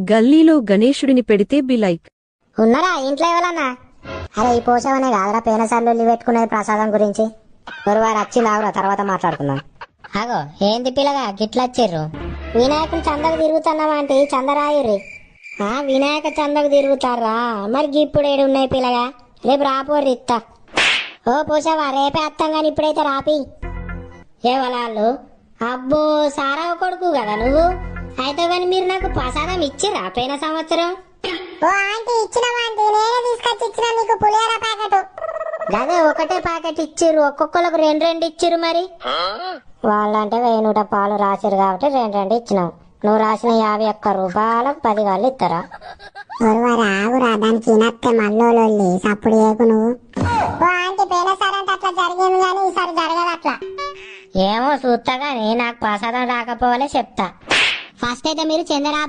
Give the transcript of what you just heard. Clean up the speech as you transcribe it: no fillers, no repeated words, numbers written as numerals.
గల్లీలో గణేశుడిని పెడితే బిలైక్ ఉన్నారా ఇంట్లో ఎవరన్నా? అరే ఈ పోషవనే కాదురా పేనసార్లు పెట్టుకునేది ప్రసాదం గురించి. వారు వచ్చి లావురా తర్వాత మాట్లాడుకుందాం. అగో ఏంది పిల్లగా గిట్లా వచ్చిర్రు? వినాయకుని చందకు తిరుగుతున్నావా అంటే చందరాయుర్రి. వినాయక చందకు తిరుగుతారా? మరి ఇప్పుడు ఏడున్నాయి పిల్లగా? రేపు రాపోర్రి ఇత్తా. ఓ పోషవా రేపే అత్తం గాని ఇప్పుడైతే రాపి. ఏ వాళ్ళు అబ్బో సారావు కొడుకు కదా నువ్వు అయితే గాని మీరు నాకు ప్రసాదం ఇచ్చిర్రా పోయిన సంవత్సరం? ఓ ఆంటీ ఇచ్చినవా ఆంటీ? నేనే తీసుకొచ్చి ఇచ్చిన నీకు పులిహోర ప్యాకెట్. గదే ఒకటే ప్యాకెట్ ఇచ్చిర్రు, ఒక్కొక్కరికి రెండు రెండు ఇచ్చిర్రు. మరి వాళ్ళంటే 1000 పాలు రాసిరు కాబట్టి రెండు రెండు ఇచ్చినావు. నువ్వు రాసిన 51 రూపాయలకు 10 వాళ్ళు ఇస్తారా? ఒరువారు ఆగురా, దానికి ఇనత్తే మల్లోలొల్లి సప్పుడు చేయకు నువ్వు. ఓ ఆంటీ పోయినసారి అంటే అట్లా జరిగింది కానీ ఈసారి జరగదు అట్లా. ఏమో చూస్తా గానీ నాకు ప్రసాదం రాకపోవాలే చెప్తా. ఫస్ట్ అయితే మీరు చంద్ర